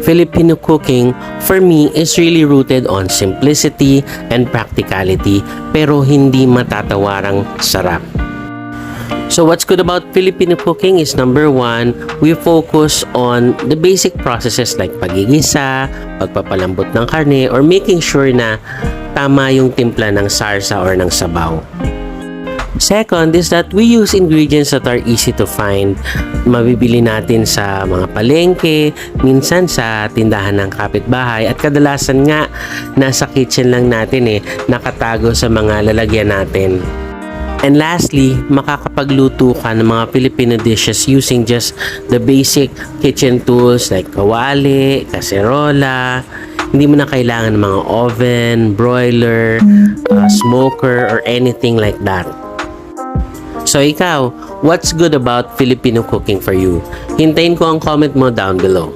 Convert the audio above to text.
Filipino cooking for me is really rooted on simplicity and practicality pero hindi matatawarang sarap. So what's good about Filipino cooking is number one, we focus on the basic processes like pagigisa, pagpapalambot ng karne, or making sure na tama yung timpla ng sarsa or ng sabaw. Second is that we use ingredients that are easy to find. Mabibili natin sa mga palengke, minsan sa tindahan ng kapitbahay, at kadalasan nga nasa kitchen lang natin nakatago sa mga lalagyan natin. And lastly, makakapagluto ka ng mga Filipino dishes using just the basic kitchen tools like kawali, kaserola. Hindi mo na kailangan ng mga oven, broiler, smoker, or anything like that. So ikaw, what's good about Filipino cooking for you? Hintayin ko ang comment mo down below.